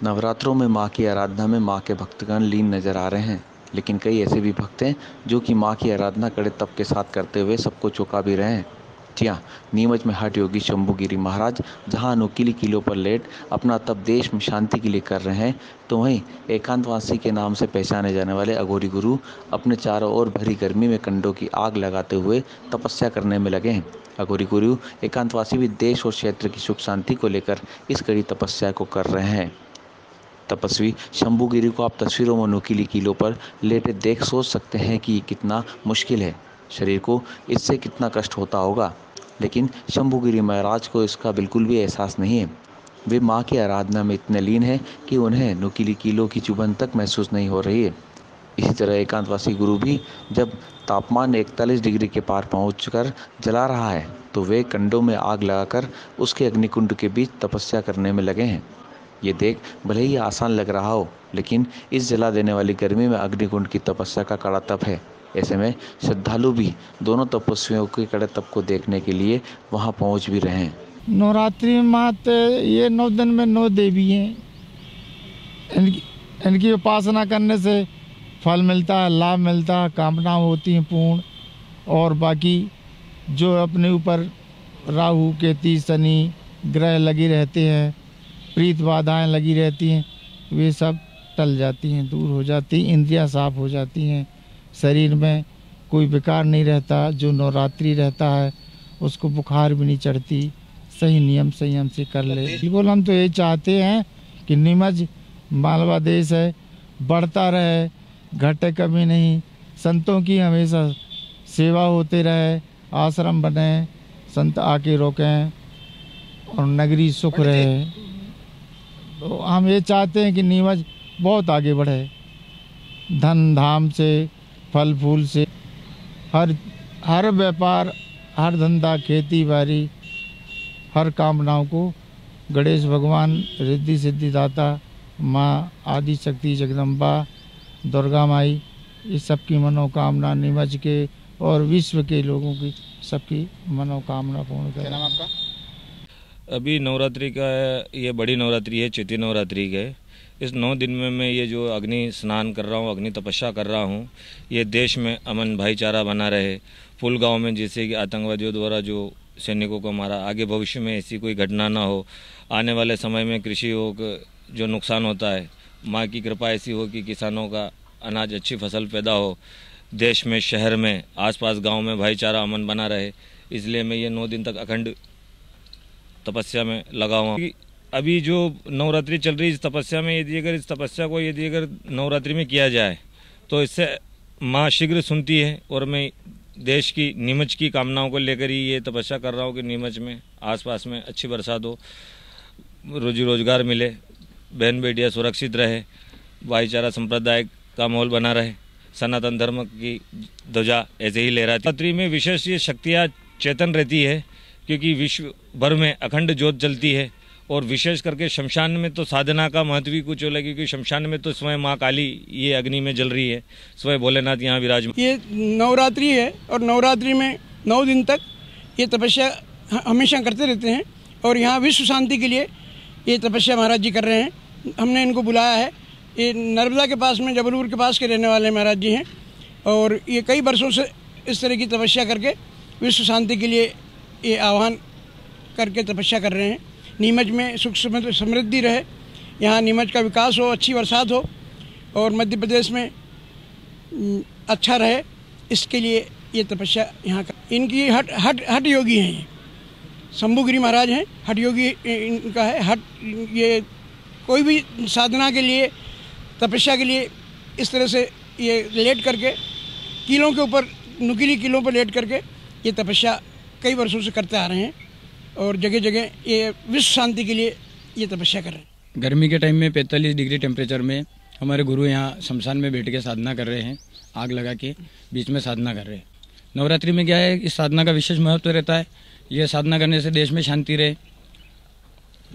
नवरात्रों में मां की आराधना में मां के भक्तगण लीन नजर आ रहे हैं, लेकिन कई ऐसे भी भक्त हैं जो कि मां की आराधना कड़े तप के साथ करते हुए सबको चौंका भी रहे हैं। जी हाँ, नीमच में हठ योगी शंभुगिरी महाराज जहां नुकीली किलों पर लेट अपना तप देश में शांति के लिए कर रहे हैं, तो वहीं एकांतवासी के नाम से पहचाने जाने वाले अघोरी गुरु अपने चारों ओर भरी गर्मी में कंडों की आग लगाते हुए तपस्या करने में लगे हैं। अघोरी गुरु एकांतवासी भी देश और क्षेत्र की सुख शांति को लेकर इस कड़ी तपस्या को कर रहे हैं। तपस्वी शंभुगिरी को आप तस्वीरों में नुकीली कीलों पर लेटे देख सोच सकते हैं कि कितना मुश्किल है, शरीर को इससे कितना कष्ट होता होगा। लेकिन शंभुगिरी महाराज को इसका बिल्कुल भी एहसास नहीं है। वे मां की आराधना में इतने लीन हैं कि उन्हें नुकीली कीलों की चुभन तक महसूस नहीं हो रही है। इसी तरह एकांतवासी गुरु भी जब तापमान 41 डिग्री के पार पहुंचकर जला रहा है, तो वे कंडों में आग लगाकर उसके अग्निकुंड के बीच तपस्या करने में लगे हैं। ये देख भले ही आसान लग रहा हो, लेकिन इस जला देने वाली गर्मी में अग्निकुंड की तपस्या का कड़ा तप है। ऐसे में श्रद्धालु भी दोनों तपस्वियों के कड़े तप को देखने के लिए वहां पहुंच भी रहे हैं। नवरात्रि मात ये 9 दिन में 9 देवी हैं। इनकी उपासना करने से फल मिलता है, लाभ मिलता है, कामनाएं होती हैं पूर्ण। और बाकी जो अपने ऊपर राहु केतु शनि ग्रह लगी रहते हैं, प्रीत बाधाएं लगी रहती हैं, वे सब टल जाती हैं, दूर हो जाती, इंद्रियां साफ हो जाती हैं, शरीर में कोई विकार नहीं रहता। जो नवरात्रि रहता है उसको बुखार भी नहीं चढ़ती, सही नियम संयम से कर ले। बिल्कुल हम तो ये चाहते हैं कि नीमच मालवा देश है, बढ़ता रहे, घटे कभी नहीं, संतों की हमेशा सेवा होते रहे, आश्रम बने, संत आके रोकें और नगरी सुख रहे। तो हम ये चाहते हैं कि नीमच बहुत आगे बढ़े, धन धाम से, फल फूल से, हर व्यापार, हर धंधा, खेती बाड़ी, हर कामनाओं को गणेश भगवान, रिद्धि सिद्धि दाता, माँ आदि शक्ति जगदम्बा, दुर्गा माई, ये सबकी मनोकामना नीमच के और विश्व के लोगों की सबकी मनोकामना पूर्ण करें। क्या नाम आपका? अभी नवरात्रि का ये बड़ी नवरात्रि है, चैती नवरात्रि के इस 9 दिन में मैं ये जो अग्नि स्नान कर रहा हूँ, अग्नि तपस्या कर रहा हूँ, ये देश में अमन भाईचारा बना रहे। पुलगांव में जैसे कि आतंकवादियों द्वारा जो सैनिकों को मारा, आगे भविष्य में ऐसी कोई घटना ना हो। आने वाले समय में कृषियों का जो नुकसान होता है, माँ की कृपा ऐसी हो कि किसानों का अनाज, अच्छी फसल पैदा हो, देश में, शहर में, आसपास गांव में भाईचारा अमन बना रहे। इसलिए मैं ये 9 दिन तक अखंड तपस्या में लगा हुआ हूँ। अभी जो नवरात्रि चल रही है, इस तपस्या में इस तपस्या को यदि अगर नवरात्रि में किया जाए तो इससे माँ शीघ्र सुनती है। और मैं देश की, नीमच की कामनाओं को लेकर ही ये तपस्या कर रहा हूँ कि नीमच में, आसपास में अच्छी बरसात हो, रोजी रोजगार मिले, बहन बेटियाँ सुरक्षित रहे, भाईचारा संप्रदाय का माहौल बना रहे, सनातन धर्म की ध्वजा ऐसे ही लहराती। नवरात्रि में विशेष ये शक्तियाँ चेतन रहती है, क्योंकि विश्व भर में अखंड ज्योत जलती है। और विशेष करके शमशान में तो साधना का महत्व ही कुछ अलग, क्योंकि शमशान में तो स्वयं माँ काली ये अग्नि में जल रही है, स्वयं भोलेनाथ यहाँ विराजमान। ये नवरात्रि है और नवरात्रि में 9 दिन तक ये तपस्या हमेशा करते रहते हैं। और यहाँ विश्व शांति के लिए ये तपस्या महाराज जी कर रहे हैं। हमने इनको बुलाया है। ये नर्मदा के पास में, जबलपुर के पास के रहने वाले महाराज जी हैं, और ये कई वर्षों से इस तरह की तपस्या करके विश्व शांति के लिए ये आह्वान करके तपस्या कर रहे हैं। नीमच में सुख समृद्धि रहे, यहाँ नीमच का विकास हो, अच्छी बरसात हो, और मध्य प्रदेश में अच्छा रहे, इसके लिए ये तपस्या यहाँ का। इनकी हठ योगी हैं, ये शंभुगिरी महाराज हैं, हठ योगी इनका है। हठ, ये कोई भी साधना के लिए, तपस्या के लिए इस तरह से ये लेट करके कीलों के ऊपर, नुकीली कीलों पर लेट करके ये तपस्या कई वर्षों से करते आ रहे हैं, और जगह जगह ये विश्व शांति के लिए ये तपस्या कर रहे हैं। गर्मी के टाइम में 45 डिग्री टेम्परेचर में हमारे गुरु यहाँ शमशान में बैठ के साधना कर रहे हैं, आग लगा के बीच में साधना कर रहे हैं। नवरात्रि में क्या है, इस साधना का विशेष महत्व रहता है। ये साधना करने से देश में शांति रहे,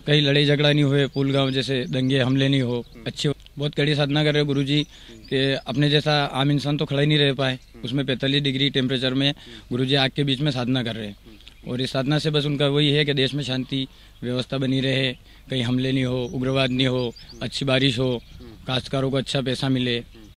कहीं लड़ाई झगड़ा नहीं हुए, पुलगांव जैसे दंगे हमले नहीं हो, अच्छे बहुत कड़ी साधना कर रहे हैं गुरु जी कि अपने जैसा आम इंसान तो खड़ा ही नहीं रह पाए, उसमें 45 डिग्री टेम्परेचर में गुरु जी आग के बीच में साधना कर रहे हैं। और इस साधना से बस उनका वही है कि देश में शांति व्यवस्था बनी रहे, कहीं हमले नहीं हो, उग्रवाद नहीं हो, अच्छी बारिश हो, काश्तकारों को अच्छा पैसा मिले।